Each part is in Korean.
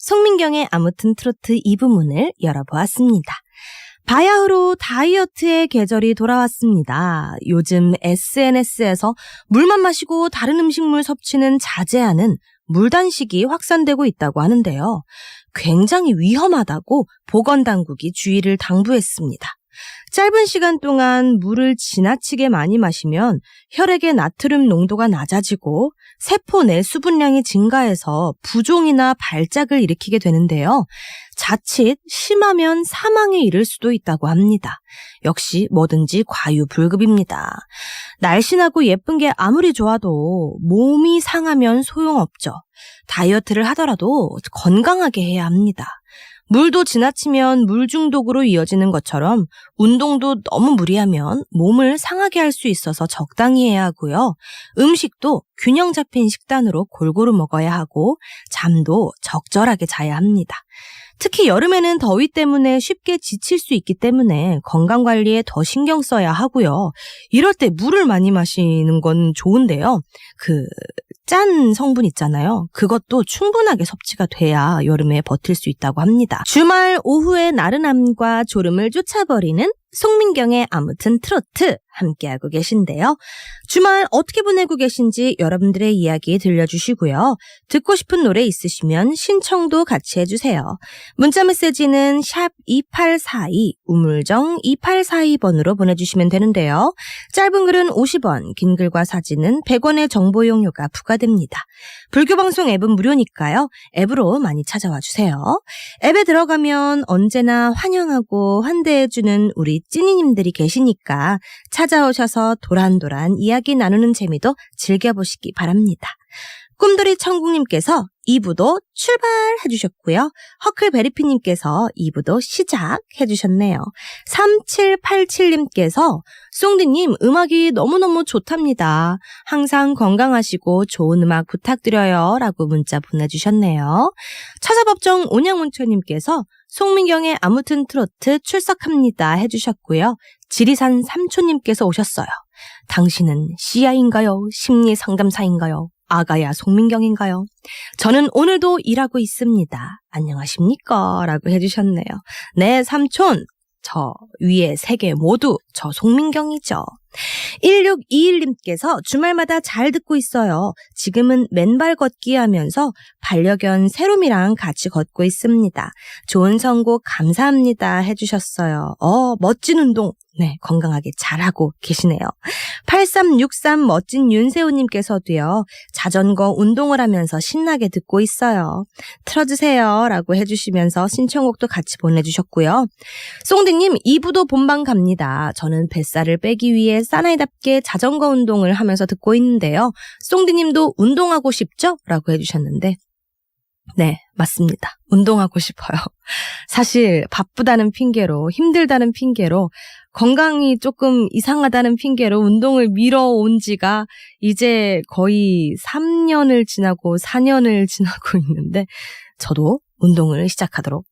송민경의 아무튼 트로트 2부 문을 열어보았습니다. 바야흐로 다이어트의 계절이 돌아왔습니다. 요즘 SNS에서 물만 마시고 다른 음식물 섭취는 자제하는 물단식이 확산되고 있다고 하는데요. 굉장히 위험하다고 보건당국이 주의를 당부했습니다. 짧은 시간 동안 물을 지나치게 많이 마시면 혈액의 나트륨 농도가 낮아지고 세포 내 수분량이 증가해서 부종이나 발작을 일으키게 되는데요. 자칫 심하면 사망에 이를 수도 있다고 합니다. 역시 뭐든지 과유불급입니다. 날씬하고 예쁜 게 아무리 좋아도 몸이 상하면 소용없죠. 다이어트를 하더라도 건강하게 해야 합니다. 물도 지나치면 물 중독으로 이어지는 것처럼 운동도 너무 무리하면 몸을 상하게 할 수 있어서 적당히 해야 하고요. 음식도 균형 잡힌 식단으로 골고루 먹어야 하고 잠도 적절하게 자야 합니다. 특히 여름에는 더위 때문에 쉽게 지칠 수 있기 때문에 건강관리에 더 신경 써야 하고요. 이럴 때 물을 많이 마시는 건 좋은데요. 짠 성분 있잖아요. 그것도 충분하게 섭취가 돼야 여름에 버틸 수 있다고 합니다. 주말 오후의 나른함과 졸음을 쫓아버리는 송민경의 아무튼 트로트 함께하고 계신데요. 주말 어떻게 보내고 계신지 여러분들의 이야기 들려주시고요. 듣고 싶은 노래 있으시면 신청도 같이 해주세요. 문자메시지는 샵 2842 우물정 2842번으로 보내주시면 되는데요. 짧은 글은 50원, 긴 글과 사진은 100원의 정보 용료가 부과됩니다. 불교방송 앱은 무료니까요. 앱으로 많이 찾아와 주세요. 앱에 들어가면 언제나 환영하고 환대해주는 우리 찐이님들이 계시니까 찾아오셔서 도란도란 이야기 나누는 재미도 즐겨보시기 바랍니다. 꿈돌이 천국님께서 2부도 출발해주셨고요. 허클베리피님께서 2부도 시작해주셨네요. 3787님께서 송디님 음악이 너무너무 좋답니다. 항상 건강하시고 좋은 음악 부탁드려요 라고 문자 보내주셨네요. 차사법정 온양문초님께서 송민경의 아무튼 트로트 출석합니다 해주셨고요. 지리산 삼촌님께서 오셨어요. 당신은 씨아인가요? 심리상담사인가요? 아가야 송민경인가요? 저는 오늘도 일하고 있습니다. 안녕하십니까? 라고 해주셨네요. 네, 삼촌. 저 위에 세 개 모두 저 송민경이죠. 1621님께서 주말마다 잘 듣고 있어요. 지금은 맨발 걷기 하면서 반려견 세롬이랑 같이 걷고 있습니다. 좋은 선곡 감사합니다 해주셨어요. 멋진 운동. 네, 건강하게 잘하고 계시네요. 8363 멋진 윤세호님께서도요. 자전거 운동을 하면서 신나게 듣고 있어요. 틀어주세요 라고 해주시면서 신청곡도 같이 보내주셨고요. 송디님 2부도 본방 갑니다. 저는 뱃살을 빼기 위해 사나이답게 자전거 운동을 하면서 듣고 있는데요. 송디님도 운동하고 싶죠? 라고 해주셨는데 네, 맞습니다. 운동하고 싶어요. 사실 바쁘다는 핑계로 힘들다는 핑계로 건강이 조금 이상하다는 핑계로 운동을 미뤄온 지가 이제 거의 3년을 지나고 4년을 지나고 있는데 저도 운동을 시작하도록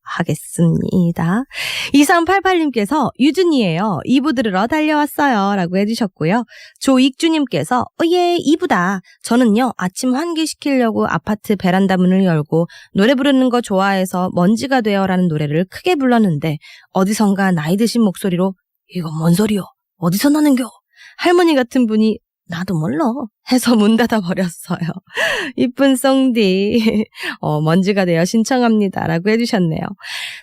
하겠습니다. 2388님께서 유준이에요. 2부 들으러 달려왔어요. 라고 해주셨고요. 조익주님께서 예 2부다. 저는요 아침 환기시키려고 아파트 베란다 문을 열고 노래 부르는 거 좋아해서 먼지가 되어 라는 노래를 크게 불렀는데 어디선가 나이 드신 목소리로 이건 뭔 소리요? 어디서 나는겨? 할머니 같은 분이 나도 몰라 해서 문 닫아버렸어요. 이쁜 송디 먼지가 되어 신청합니다 라고 해주셨네요.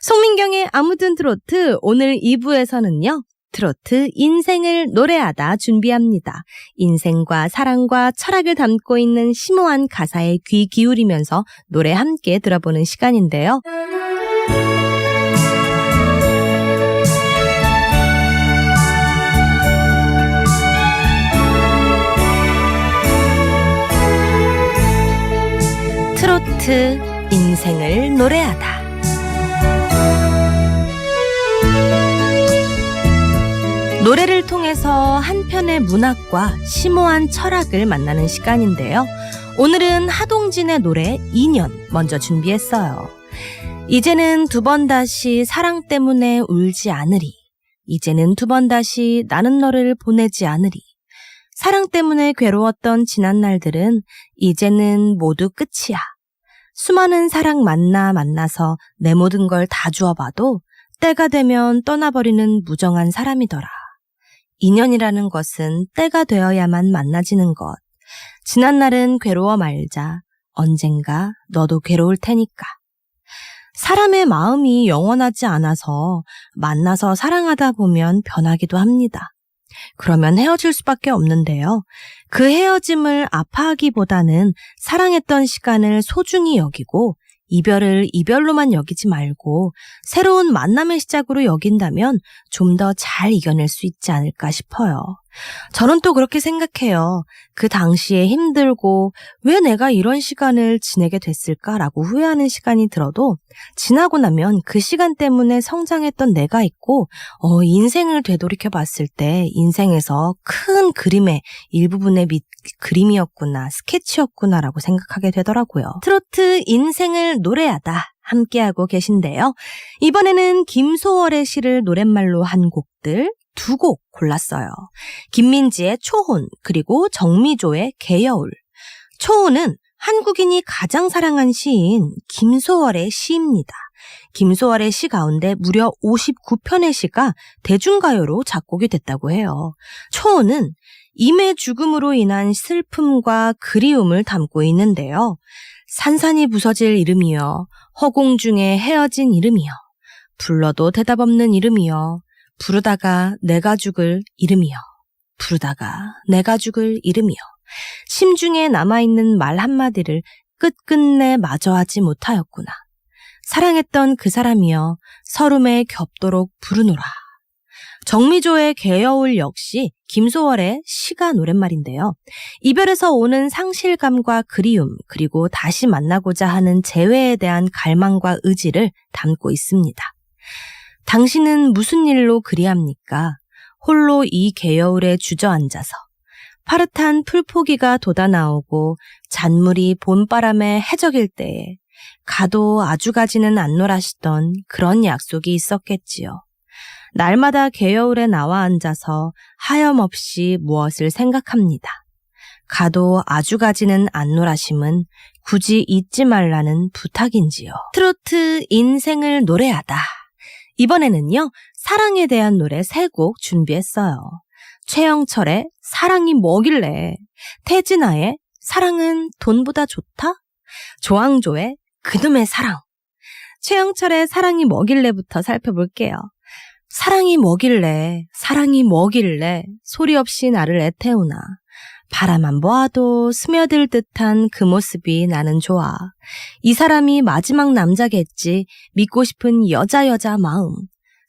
송민경의 아무튼 트로트 오늘 2부에서는요. 트로트 인생을 노래하다 준비합니다. 인생과 사랑과 철학을 담고 있는 심오한 가사에 귀 기울이면서 노래 함께 들어보는 시간인데요. 트로트 인생을 노래하다. 노래를 통해서 한편의 문학과 심오한 철학을 만나는 시간인데요. 오늘은 하동진의 노래 2년 먼저 준비했어요. 이제는 두 번 다시 사랑 때문에 울지 않으리. 이제는 두 번 다시 나는 너를 보내지 않으리. 사랑 때문에 괴로웠던 지난 날들은 이제는 모두 끝이야. 수많은 사랑 만나서 내 모든 걸 다 주어봐도 때가 되면 떠나버리는 무정한 사람이더라. 인연이라는 것은 때가 되어야만 만나지는 것. 지난 날은 괴로워 말자. 언젠가 너도 괴로울 테니까. 사람의 마음이 영원하지 않아서 만나서 사랑하다 보면 변하기도 합니다. 그러면 헤어질 수밖에 없는데요. 그 헤어짐을 아파하기보다는 사랑했던 시간을 소중히 여기고 이별을 이별로만 여기지 말고 새로운 만남의 시작으로 여긴다면 좀 더 잘 이겨낼 수 있지 않을까 싶어요. 저는 또 그렇게 생각해요. 그 당시에 힘들고 왜 내가 이런 시간을 지내게 됐을까라고 후회하는 시간이 들어도 지나고 나면 그 시간 때문에 성장했던 내가 있고 인생을 되돌이켜 봤을 때 인생에서 큰 그림의 일부분의 그림이었구나, 스케치였구나라고 생각하게 되더라고요. 트로트 인생을 노래하다 함께하고 계신데요. 이번에는 김소월의 시를 노랫말로 한 곡들 2곡 골랐어요. 김민지의 초혼 그리고 정미조의 개여울. 초혼은 한국인이 가장 사랑한 시인 김소월의 시입니다. 김소월의 시 가운데 무려 59편의 시가 대중가요로 작곡이 됐다고 해요. 초혼은 임의 죽음으로 인한 슬픔과 그리움을 담고 있는데요. 산산이 부서질 이름이여, 허공 중에 헤어진 이름이여, 불러도 대답 없는 이름이여, 부르다가 내가 죽을 이름이여, 부르다가 내가 죽을 이름이여. 심중에 남아있는 말 한마디를 끝끝내 마저하지 못하였구나. 사랑했던 그 사람이여, 서름에 겹도록 부르노라. 정미조의 개여울 역시 김소월의 시가 노랫말인데요. 이별에서 오는 상실감과 그리움, 그리고 다시 만나고자 하는 재회에 대한 갈망과 의지를 담고 있습니다. 당신은 무슨 일로 그리합니까? 홀로 이 개여울에 주저앉아서 파릇한 풀포기가 돋아나오고 잔물이 봄바람에 해적일 때에 가도 아주 가지는 않노라시던 그런 약속이 있었겠지요. 날마다 개여울에 나와 앉아서 하염없이 무엇을 생각합니다. 가도 아주 가지는 않노라심은 굳이 잊지 말라는 부탁인지요. 트로트 인생을 노래하다. 이번에는요, 사랑에 대한 노래 3곡 준비했어요. 최영철의 사랑이 뭐길래, 태진아의 사랑은 돈보다 좋다, 조항조의 그놈의 사랑. 최영철의 사랑이 뭐길래부터 살펴볼게요. 사랑이 뭐길래, 사랑이 뭐길래 소리 없이 나를 애태우나. 바라만 보아도 스며들 듯한 그 모습이 나는 좋아. 이 사람이 마지막 남자겠지. 믿고 싶은 여자 마음.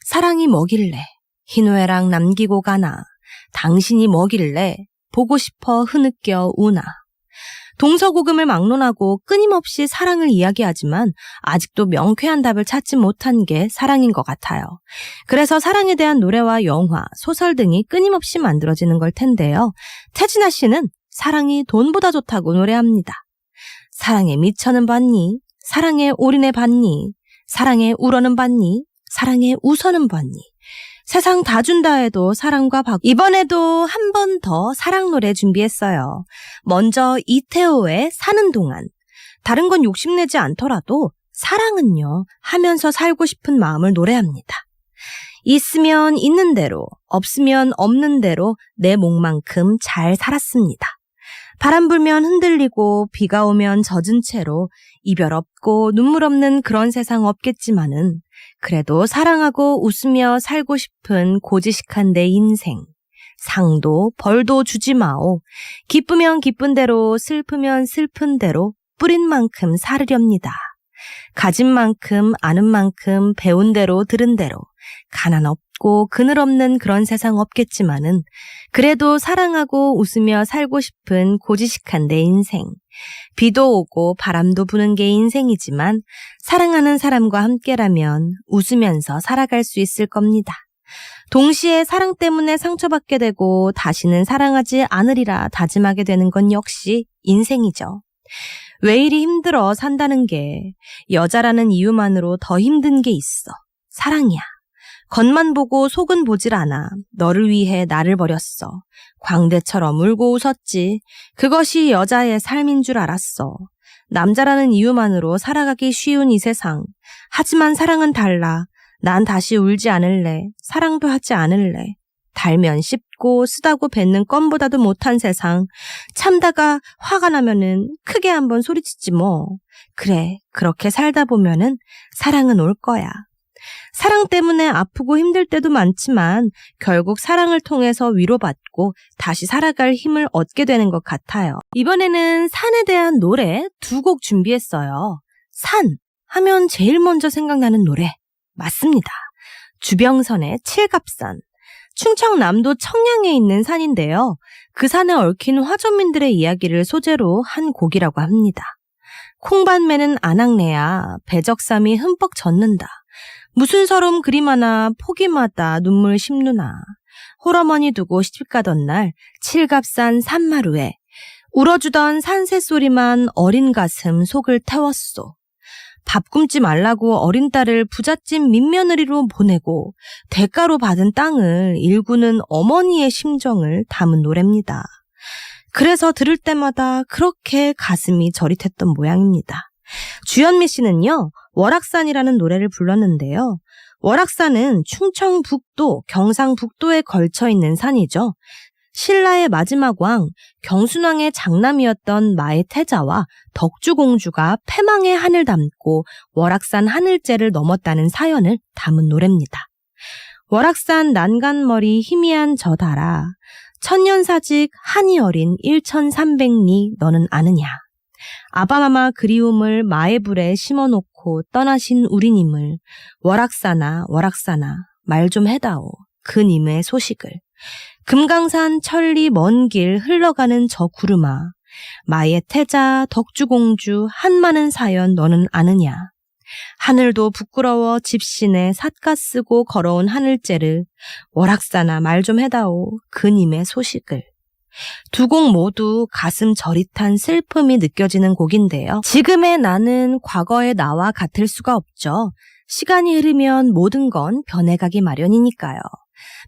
사랑이 뭐길래 희노애락 남기고 가나. 당신이 뭐길래 보고 싶어 흐느껴 우나. 동서고금을 막론하고 끊임없이 사랑을 이야기하지만 아직도 명쾌한 답을 찾지 못한 게 사랑인 것 같아요. 그래서 사랑에 대한 노래와 영화, 소설 등이 끊임없이 만들어지는 걸 텐데요. 태진아 씨는 사랑이 돈보다 좋다고 노래합니다. 사랑에 미쳐는 봤니? 사랑에 올인해 봤니? 사랑에 울어는 봤니? 사랑에 웃어는 봤니? 세상 다 준다 해도 사랑과 박. 이번에도 한 번 더 사랑 노래 준비했어요. 먼저 이태호의 사는 동안. 다른 건 욕심내지 않더라도 사랑은요, 하면서 살고 싶은 마음을 노래합니다. 있으면 있는 대로, 없으면 없는 대로 내 몫만큼 잘 살았습니다. 바람 불면 흔들리고 비가 오면 젖은 채로 이별 없고 눈물 없는 그런 세상 없겠지만은 그래도 사랑하고 웃으며 살고 싶은 고지식한 내 인생. 상도 벌도 주지 마오. 기쁘면 기쁜 대로, 슬프면 슬픈 대로 뿌린 만큼 살으렵니다. 가진 만큼, 아는 만큼, 배운 대로, 들은 대로 가난 없고 그늘 없는 그런 세상 없겠지만은 그래도 사랑하고 웃으며 살고 싶은 고지식한 내 인생. 비도 오고 바람도 부는 게 인생이지만 사랑하는 사람과 함께라면 웃으면서 살아갈 수 있을 겁니다. 동시에 사랑 때문에 상처받게 되고 다시는 사랑하지 않으리라 다짐하게 되는 건 역시 인생이죠. 왜 이리 힘들어 산다는 게 여자라는 이유만으로 더 힘든 게 있어. 사랑이야. 겉만 보고 속은 보질 않아. 너를 위해 나를 버렸어. 광대처럼 울고 웃었지. 그것이 여자의 삶인 줄 알았어. 남자라는 이유만으로 살아가기 쉬운 이 세상. 하지만 사랑은 달라. 난 다시 울지 않을래. 사랑도 하지 않을래. 달면 씹고 쓰다고 뱉는 껌보다도 못한 세상. 참다가 화가 나면은 크게 한번 소리치지 뭐. 그래, 그렇게 살다 보면은 사랑은 올 거야. 사랑 때문에 아프고 힘들 때도 많지만 결국 사랑을 통해서 위로받고 다시 살아갈 힘을 얻게 되는 것 같아요. 이번에는 산에 대한 노래 2곡 준비했어요. 산 하면 제일 먼저 생각나는 노래 맞습니다. 주병선의 칠갑산. 충청남도 청양에 있는 산인데요. 그 산에 얽힌 화전민들의 이야기를 소재로 한 곡이라고 합니다. 콩밭매는 안악내야 배적삼이 흠뻑 젖는다. 무슨 서러움 그리 많아 포기마다 눈물 심누나. 홀어머니 두고 시집가던 날 칠갑산 산마루에 울어주던 산새소리만 어린 가슴 속을 태웠소. 밥 굶지 말라고 어린 딸을 부잣집 민며느리로 보내고 대가로 받은 땅을 일구는 어머니의 심정을 담은 노래입니다. 그래서 들을 때마다 그렇게 가슴이 저릿했던 모양입니다. 주현미 씨는요, 월악산이라는 노래를 불렀는데요. 월악산은 충청북도, 경상북도에 걸쳐 있는 산이죠. 신라의 마지막 왕, 경순왕의 장남이었던 마의 태자와 덕주공주가 패망의 한을 담고 월악산 하늘째를 넘었다는 사연을 담은 노래입니다. 월악산 난간머리 희미한 저 달아 천년사직 한이 어린 1300리 너는 아느냐. 아바마마 그리움을 마의 불에 심어놓고 떠나신 우리님을 월악사나 말 좀 해다오 그 님의 소식을. 금강산 천리 먼 길 흘러가는 저 구름아 마의 태자 덕주공주 한많은 사연 너는 아느냐. 하늘도 부끄러워 집신에 삿가 쓰고 걸어온 하늘째를 월악사나 말 좀 해다오 그 님의 소식을. 2곡 모두 가슴 저릿한 슬픔이 느껴지는 곡인데요. 지금의 나는 과거의 나와 같을 수가 없죠. 시간이 흐르면 모든 건 변해가기 마련이니까요.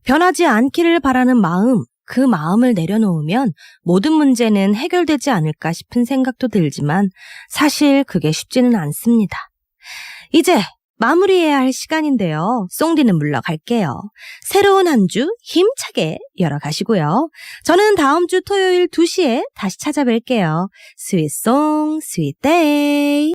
변하지 않기를 바라는 마음, 그 마음을 내려놓으면 모든 문제는 해결되지 않을까 싶은 생각도 들지만 사실 그게 쉽지는 않습니다. 이제 마무리해야 할 시간인데요. 송디는 물러갈게요. 새로운 한 주 힘차게 열어가시고요. 저는 다음 주 토요일 2시에 다시 찾아뵐게요. 스윗송 스윗데이.